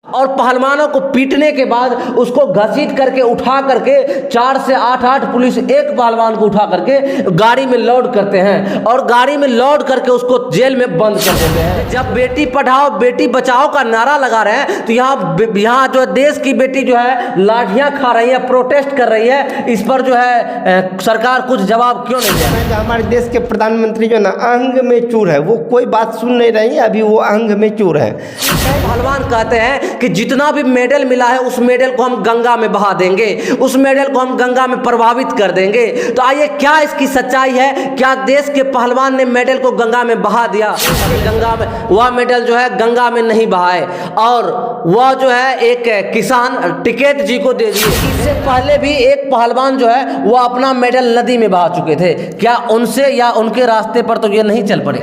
और पहलवानों को पीटने के बाद उसको घसीट करके उठा करके 4 से 8 पुलिस एक पहलवान को उठा करके गाड़ी में लोड करते हैं और गाड़ी में लोड करके उसको जेल में बंद कर देते हैं। जब बेटी पढ़ाओ बेटी बचाओ का नारा लगा रहे हैं तो यहाँ जो देश की बेटी जो है लाठियां खा रही है, प्रोटेस्ट कर रही है, इस पर जो है सरकार कुछ जवाब क्यों नहीं दे रही है? हमारे देश के प्रधानमंत्री जो ना अंग में चूर है, वो कोई बात सुन नहीं रही है, अभी वो अंग में चूर है। पहलवान कहते हैं कि जितना भी मेडल मिला है उस मेडल को हम गंगा में बहा देंगे, उस मेडल को हम गंगा में प्रभावित कर देंगे। तो आइए, क्या इसकी सच्चाई है? क्या देश के पहलवान ने मेडल को गंगा में बहा दिया? गंगा में वह मेडल जो है गंगा में नहीं बहाए और वह जो है एक किसान टिकैत जी को दे दिए। इससे पहले भी एक पहलवान जो है वह अपना मेडल नदी में बहा चुके थे। क्या उनसे या उनके रास्ते पर तो ये नहीं चल पड़े?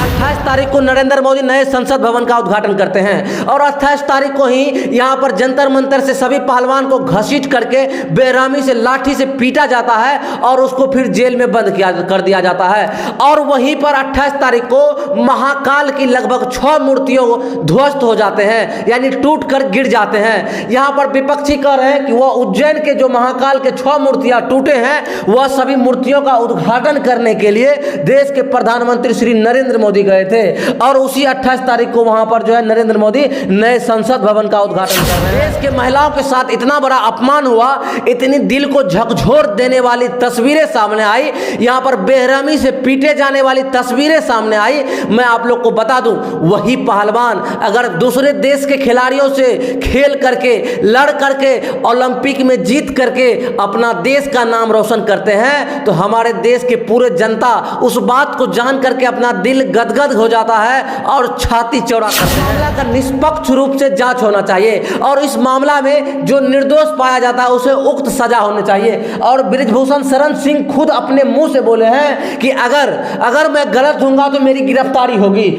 28 तारीख को नरेंद्र मोदी नए संसद भवन का उद्घाटन करते हैं और 28 तारीख को ही यहाँ पर जंतर मंतर से सभी पहलवान को घसीट करके बेरहमी से लाठी से पीटा जाता है और उसको फिर जेल में बंद कर दिया जाता है। और वहीं पर 28 तारीख को महाकाल की लगभग 6 मूर्तियों ध्वस्त हो जाते हैं, यानी टूट कर गिर जाते हैं। यहाँ पर विपक्षी कह रहे हैं कि वह उज्जैन के जो महाकाल के 6 मूर्तियां टूटे हैं वह सभी मूर्तियों का उद्घाटन करने के लिए देश के प्रधानमंत्री श्री नरेंद्र मोदी गए थे और उसी 28 तारीख को वहां पर जो है नरेंद्र मोदी नए संसद भवन का उद्घाटन कर रहे हैं। देश के महिलाओं के साथ इतना बड़ा अपमान हुआ, इतनी दिल को झकझोर देने वाली तस्वीरें सामने आई, यहाँ पर बेरहमी से पीटे जाने वाली तस्वीरें सामने आई। मैं आप लोग को बता दूं, वही पहलवान अगर दूसरे देश के खिलाड़ियों से खेल करके लड़ करके ओलंपिक में जीत करके अपना देश का नाम रोशन करते हैं तो हमारे देश के पूरे जनता उस बात को जान करके अपना दिल गदगद हो जाता है और छाती चौड़ा करते हैं। मामला का निष्पक्ष रूप से जांच होना चाहिए और इस मामला में जो निर्दोष पाया जाता है उसे उक्त सजा होनी चाहिए। और बृजभूषण शरण सिंह खुद अपने मुंह से बोले हैं कि अगर मैं गलत होऊंगा तो मेरी गिरफ्तारी होगी।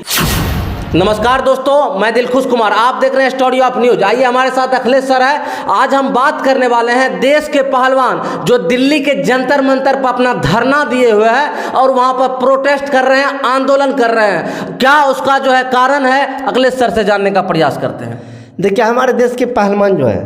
नमस्कार दोस्तों, मैं दिलखुश कुमार, आप देख रहे हैं स्टोरी ऑफ न्यूज। आइए, हमारे साथ अखिलेश सर है। आज हम बात करने वाले हैं देश के पहलवान जो दिल्ली के जंतर मंतर पर अपना धरना दिए हुए हैं और वहां पर प्रोटेस्ट कर रहे हैं, आंदोलन कर रहे हैं। क्या उसका जो है कारण है, अखिलेश सर से जानने का प्रयास करते हैं। देखिए, हमारे देश के पहलवान जो है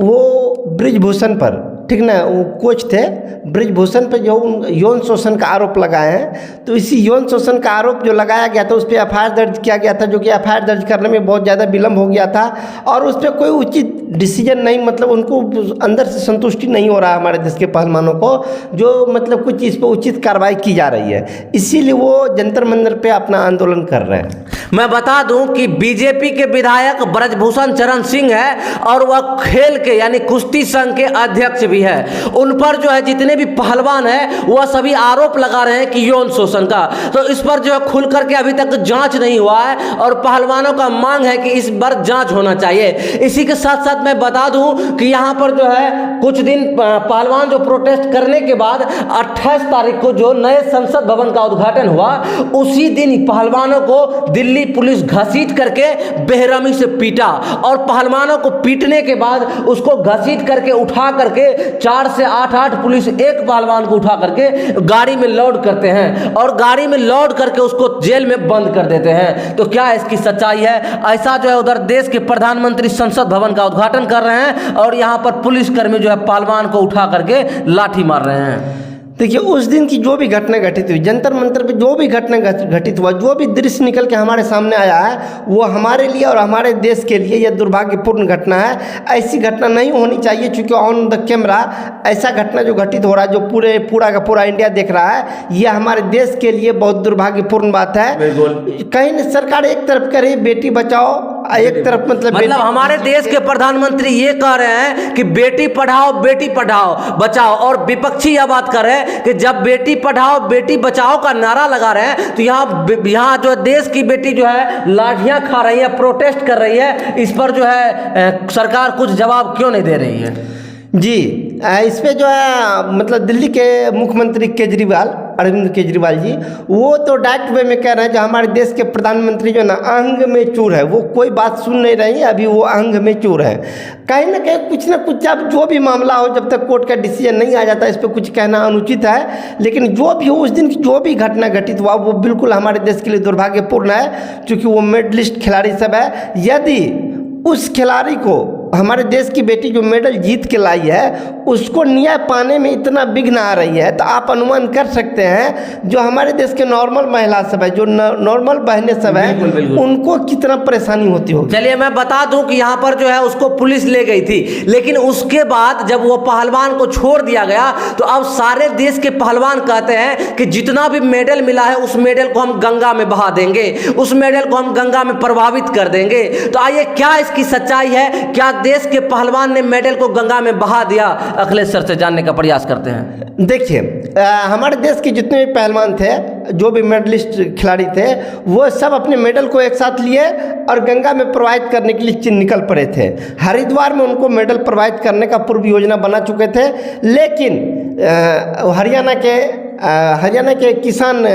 वो बृजभूषण पर, ठीक ना, वो कोच थे, बृजभूषण पे जो यौन शोषण का आरोप लगाए हैं, तो इसी यौन शोषण का आरोप जो लगाया गया था उस पर एफआईआर दर्ज किया गया था, जो कि एफआईआर दर्ज करने में बहुत ज़्यादा विलम्ब हो गया था और उस पर कोई उचित डिसीजन नहीं, मतलब उनको अंदर से संतुष्टि नहीं हो रहा है हमारे देश के पहलवानों को, जो मतलब कुछ इस पर उचित कार्रवाई की जा रही है, इसीलिए वो जंतर मंतर पे अपना आंदोलन कर रहे हैं। मैं बता दूं कि बीजेपी के विधायक बृजभूषण शरण सिंह है और वह खेल के यानी कुश्ती संघ के अध्यक्ष भी है। उन पर जो है जितने भी पहलवान हैं वह सभी आरोप लगा रहे हैं कि यौन शोषण का, तो इस पर जो है खुल करके अभी तक जांच नहीं हुआ है और पहलवानों का मांग है कि इस बार जांच होना चाहिए। इसी के साथ साथ मैं बता दूं कि यहाँ पर जो है कुछ दिन पहलवान जो प्रोटेस्ट करने के बाद 28 तारीख को जो नए संसद भवन का उद्घाटन हुआ, उसी दिन पहलवानों को दिल्ली पुलिस घसीट करके बेरहमी से पीटा और पहलवानों को पीटने के बाद उसको घसीट करके उठा करके 4 से 8 पुलिस एक पहलवान को उठा करके गाड़ी में लोड करते हैं और गाड़ी में लोड करके उसको जेल में बंद कर देते हैं। तो क्या इसकी सच्चाई है? ऐसा जो है उधर देश के प्रधानमंत्री संसद भवन का उद्घाटन कर रहे हैं और यहाँ पर पुलिसकर्मी जो है पहलवान को उठा करके लाठी मार रहे हैं। देखिए, उस दिन की जो भी घटना घटित हुई, जंतर मंतर पे जो भी घटना घटित हुआ, जो भी दृश्य निकल के हमारे सामने आया है, वो हमारे लिए और हमारे देश के लिए यह दुर्भाग्यपूर्ण घटना है। ऐसी घटना नहीं होनी चाहिए, क्योंकि ऑन द कैमरा ऐसा घटना जो घटित हो रहा है, जो पूरा का पूरा इंडिया देख रहा है, यह हमारे देश के लिए बहुत दुर्भाग्यपूर्ण बात है। कहीं न सरकार एक तरफ करे बेटी बचाओ, एक तरफ मतलब हमारे देश के प्रधानमंत्री ये कह रहे हैं कि बेटी पढ़ाओ बचाओ, और विपक्षी यह बात कर रहे हैं कि जब बेटी पढ़ाओ बेटी बचाओ का नारा लगा रहे हैं तो यहाँ जो देश की बेटी जो है लाठियां खा रही है, प्रोटेस्ट कर रही है, इस पर जो है सरकार कुछ जवाब क्यों नहीं दे रही है? जी, इस पे जो है मतलब दिल्ली के मुख्यमंत्री अरविंद केजरीवाल जी, वो तो डायरेक्ट वे में कह रहे हैं जो हमारे देश के प्रधानमंत्री जो ना अंग में चूर है, वो कोई बात सुन नहीं रही है, अभी वो अंग में चूर है। कहीं ना कहीं कुछ ना कुछ, अब जो भी मामला हो, जब तक कोर्ट का डिसीजन नहीं आ जाता, इस पर कुछ कहना अनुचित है। लेकिन जो भी हो, उस दिन की जो भी घटना घटित हुआ वो बिल्कुल हमारे देश के लिए दुर्भाग्यपूर्ण है, क्योंकि वो मेडलिस्ट खिलाड़ी सब है। यदि उस खिलाड़ी को, हमारे देश की बेटी जो मेडल जीत के लाई है, उसको न्याय पाने में इतना विघ्न आ रही है, तो आप अनुमान कर सकते हैं जो हमारे देश के नॉर्मल महिला सब है, जो नॉर्मल बहनें सब है, उनको कितना परेशानी होती होगी। चलिए मैं बता दूं कि यहाँ पर जो है उसको पुलिस ले गई थी, लेकिन उसके बाद जब वो पहलवान को छोड़ दिया गया तो अब सारे देश के पहलवान कहते हैं कि जितना भी मेडल मिला है उस मेडल को हम गंगा में बहा देंगे, उस मेडल को हम गंगा में प्रभावित कर देंगे। तो आइए, क्या इसकी सच्चाई है, क्या देश के पहलवान ने मेडल को गंगा में बहा दिया, अखिलेश सर से जानने का प्रयास करते हैं। देखिए, हमारे देश के जितने भी पहलवान थे, जो भी मेडलिस्ट खिलाड़ी थे, वो सब अपने मेडल को एक साथ लिए और गंगा में प्रवाहित करने के लिए निकल पड़े थे। हरिद्वार में उनको मेडल प्रवाहित करने का पूर्व योजना बना चुके थे, लेकिन हरियाणा के किसान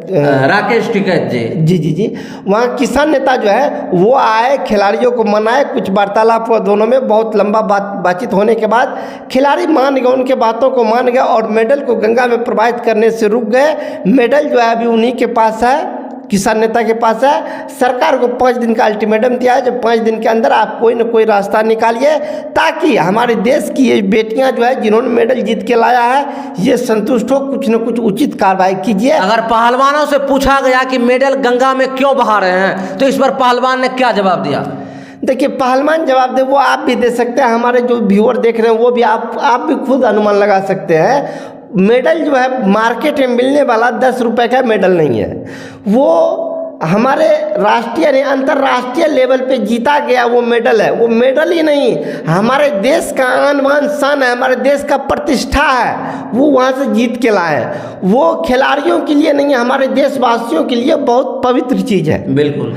राकेश टिकैत जी वहाँ किसान नेता जो है वो आए, खिलाड़ियों को मनाए, कुछ वार्तालाप हुआ दोनों में, बहुत लंबा बातचीत होने के बाद खिलाड़ी मान गए, उनके बातों को मान गए और मेडल को गंगा में प्रवाहित करने से रुक गए। मेडल जो है अभी उन्हीं के पास है, किसान नेता के पास है। सरकार को 5 दिन का अल्टीमेटम दिया है, जो 5 दिन के अंदर आप कोई ना कोई रास्ता निकालिए, ताकि हमारे देश की ये बेटियां जो है जिन्होंने मेडल जीत के लाया है, ये संतुष्ट हो, कुछ न कुछ उचित कार्रवाई कीजिए। अगर पहलवानों से पूछा गया कि मेडल गंगा में क्यों बहा रहे हैं, तो इस पर पहलवान ने क्या जवाब दिया? देखिए, पहलवान जवाब दे वो आप भी दे सकते हैं, हमारे जो व्यूअर देख रहे हैं वो भी आप भी खुद अनुमान लगा सकते हैं। मेडल जो है मार्केट में मिलने वाला 10 रुपए का मेडल नहीं है, वो हमारे राष्ट्रीय नहीं अंतर्राष्ट्रीय लेवल पे जीता गया वो मेडल है। वो मेडल ही नहीं, हमारे देश का आन बान शान है, हमारे देश का प्रतिष्ठा है, वो वहाँ से जीत के लाए हैं। वो खिलाड़ियों के लिए नहीं है, हमारे देशवासियों के लिए बहुत पवित्र चीज़ है। बिल्कुल।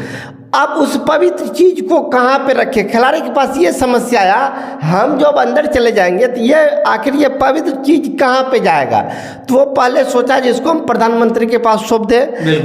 अब उस पवित्र चीज को कहाँ पे रखे? खिलाड़ी के पास ये समस्या आया, हम जब अंदर चले जाएंगे तो ये आखिर ये पवित्र चीज कहाँ पे जाएगा? तो वो पहले सोचा जिसको हम प्रधानमंत्री के पास सौंप दे,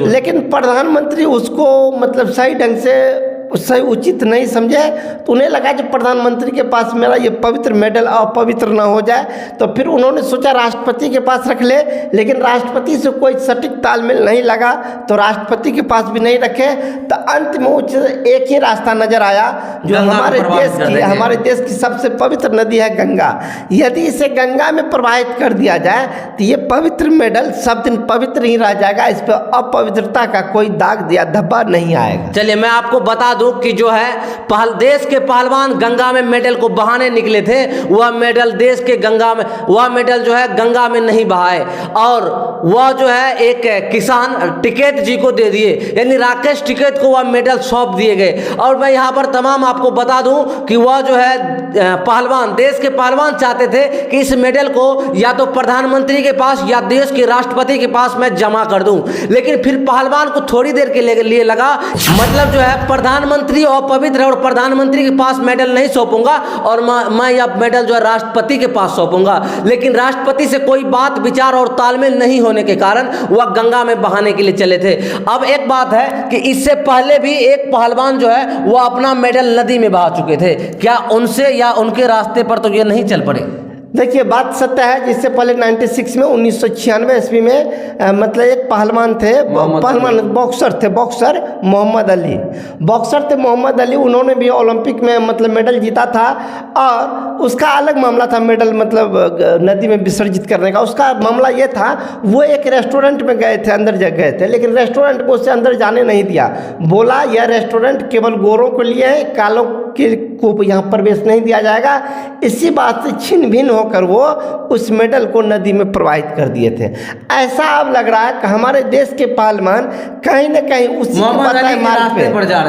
लेकिन प्रधानमंत्री उसको मतलब सही ढंग से सही उचित नहीं समझे, तो उन्हें लगा कि प्रधानमंत्री के पास मेरा ये पवित्र मेडल अपवित्र ना हो जाए, तो फिर उन्होंने सोचा राष्ट्रपति के पास रख ले, लेकिन राष्ट्रपति से कोई सटीक तालमेल नहीं लगा, तो राष्ट्रपति के पास भी नहीं रखे। तो अंत में एक ही रास्ता नजर आया, जो हमारे देश की सबसे पवित्र नदी है गंगा। यदि इसे गंगा में प्रवाहित कर दिया जाए तो ये पवित्र मेडल सब दिन पवित्र ही रह जाएगा, इस पर अपवित्रता का कोई दाग या धब्बा नहीं आएगा। चलिए मैं आपको बता कि जो है देश के पहलवान गंगा में मेडल को बहाने निकले थे, वह मेडल देश के गंगा में, वह मेडल जो है गंगा में नहीं बहाए, और वह जो है एक किसान टिकैत जी को दे दिए, यानी राकेश टिकैत को वह मेडल सौंप दिए गए। और मैं यहाँ पर तमाम आपको बता दूं कि वह जो है पहलवान, देश के पहलवान चाहते थे कि इस मेडल को या तो प्रधानमंत्री के पास या देश के राष्ट्रपति के पास मैं जमा कर दूं, लेकिन फिर पहलवान को थोड़ी देर के लिए लगा, मतलब जो है प्रधानमंत्री अपवित्र है और प्रधानमंत्री के पास मेडल नहीं सौंपूंगा और मैं यह मेडल जो है राष्ट्रपति के पास सौंपूंगा। लेकिन राष्ट्रपति से कोई बात विचार और तालमेल नहीं होने के कारण वह गंगा में बहाने के लिए चले थे। अब एक बात है कि इससे पहले भी एक पहलवान जो है वह अपना मेडल नदी में बहा चुके थे, क्या उनसे या उनके रास्ते पर तो ये नहीं चल पड़े? देखिए, बात सत्य है, जिससे पहले 96 में 1996 ईस्वी में मतलब एक पहलवान थे, बॉक्सर मोहम्मद अली, उन्होंने भी ओलंपिक में मतलब मेडल जीता था, और उसका अलग मामला था मेडल मतलब नदी में विसर्जित करने का। उसका मामला ये था, वो एक रेस्टोरेंट में गए थे, अंदर गए थे, लेकिन रेस्टोरेंट को उससे अंदर जाने नहीं दिया, बोला यह रेस्टोरेंट केवल गोरों के लिए है, कालों को यहाँ प्रवेश नहीं दिया जाएगा। इसी बात से छिन्न भिन्न होकर वो उस मेडल को नदी में प्रवाहित कर दिए थे। ऐसा अब लग रहा है कि हमारे देश के पहलवान कहीं न कहीं उसी के बताए मार्ग पे,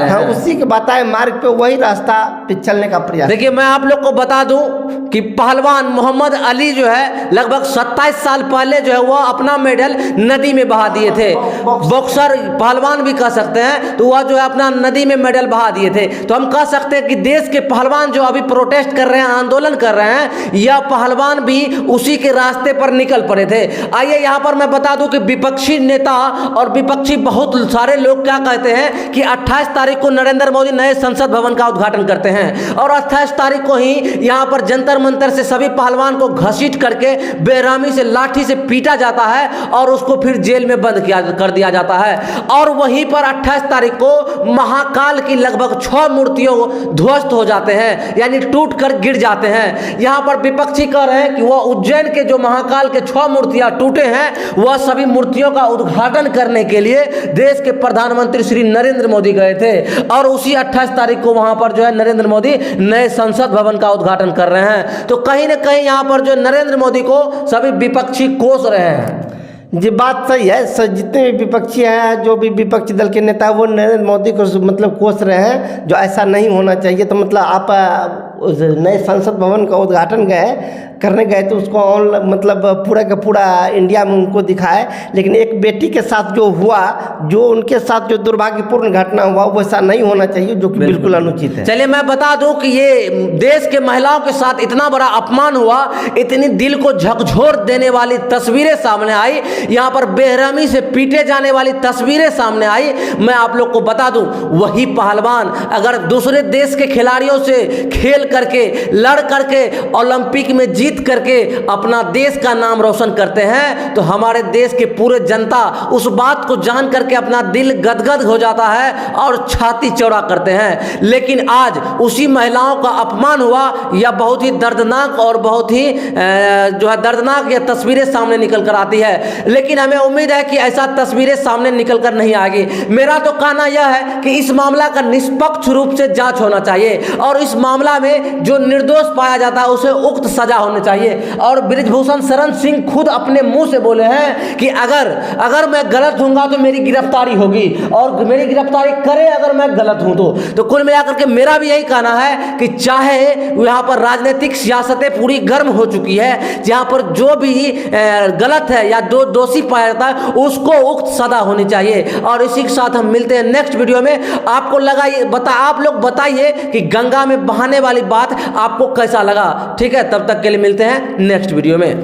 हाँ, उसी के बताए मार्ग पे वही रास्ता पे चलने का प्रयास। देखिए, मैं आप लोग को बता दूं कि पहलवान मोहम्मद अली जो है लगभग 27 साल पहले जो है वह अपना मेडल नदी में बहा दिए थे। बॉक्सर पहलवान भी कह सकते हैं, तो वह जो है अपना नदी में मेडल बहा दिए थे। तो हम कह सकते हैं कि देश के पहलवान जो अभी प्रोटेस्ट कर रहे हैं, आंदोलन कर रहे हैं, यह पहलवान भी उसी के रास्ते पर निकल पड़े थे। आइए यहाँ पर मैं बता दूं कि विपक्षी नेता और विपक्षी बहुत सारे लोग क्या कहते हैं कि 28 तारीख को नरेंद्र मोदी नए संसद भवन का उद्घाटन करते हैं और 28 तारीख को ही यहाँ पर जंतर मंतर से सभी पहलवान को घसीट करके बेरहमी से लाठी से पीटा जाता है और उसको फिर जेल में बंद कर दिया जाता है। और वहीं पर 28 तारीख को महाकाल की लगभग 6 मूर्तियों ध्वस्त हो जाते हैं, यानी टूट कर गिर जाते हैं। यहाँ पर विपक्षी कह रहे हैं कि वह उज्जैन के जो महाकाल के 6 मूर्तियां टूटे हैं वह सभी मूर्तियों का उद्घाटन करने के लिए देश के प्रधानमंत्री श्री नरेंद्र मोदी गए थे और उसी 28 तारीख को वहां पर जो है नरेंद्र मोदी नए संसद भवन का उद्घाटन कर रहे हैं। तो कहीं ना कहीं यहाँ पर जो नरेंद्र मोदी को सभी विपक्षी कोस रहे हैं। जी बात सही है सर, जितने भी विपक्षी हैं, जो भी विपक्षी दल के नेता वो नरेंद्र मोदी को मतलब कोस रहे हैं, जो ऐसा नहीं होना चाहिए। तो मतलब आप नए संसद भवन का उद्घाटन करने गए तो उसको मतलब पूरा का पूरा इंडिया में उनको दिखाए, लेकिन एक बेटी के साथ जो हुआ, जो उनके साथ जो दुर्भाग्यपूर्ण घटना हुआ वैसा नहीं होना चाहिए, जो कि बिल्कुल अनुचित है। चलिए मैं बता दूं कि ये देश के महिलाओं के साथ इतना बड़ा अपमान हुआ, इतनी दिल को झकझोर देने वाली तस्वीरें सामने आई, यहाँ पर बेरहमी से पीटे जाने वाली तस्वीरें सामने आई। मैं आप लोग को बता दूं वही पहलवान अगर दूसरे देश के खिलाड़ियों से खेल करके लड़ करके ओलंपिक में जीत करके अपना देश का नाम रोशन करते हैं तो हमारे देश के पूरे जनता उस बात को जान करके अपना दिल गदगद हो जाता है और छाती चौड़ा करते हैं। लेकिन आज उसी महिलाओं का अपमान हुआ, यह बहुत ही दर्दनाक और बहुत ही जो है दर्दनाक यह तस्वीरें सामने निकल कर आती है। लेकिन हमें उम्मीद है कि ऐसा तस्वीरें सामने निकल कर नहीं आएगी। मेरा तो कहना यह है कि इस मामला का निष्पक्ष रूप से जांच होना चाहिए और इस मामला में जो निर्दोष पाया जाता है उसे उक्त सजा होनी चाहिए। और बृजभूषण शरण सिंह खुद अपने मुंह से बोले हैं कि अगर मैं गलत हूँगा तो मेरी गिरफ्तारी होगी और मेरी गिरफ्तारी करे अगर मैं गलत हूँ तो कुल मिलाकर के मेरा भी यही कहना है कि चाहे यहाँ पर राजनीतिक सियासतें पूरी गर्म हो चुकी है, जहाँ पर जो भी गलत है या दोषी पाया जाता है उसको उक्त सजा होनी चाहिए। और इसी के साथ हम मिलते हैं नेक्स्ट वीडियो में। आपको लगा आप लोग बताइए कि गंगा में बहाने वाली बात आपको कैसा लगा। ठीक है, तब तक के लिए मिलते हैं नेक्स्ट वीडियो में।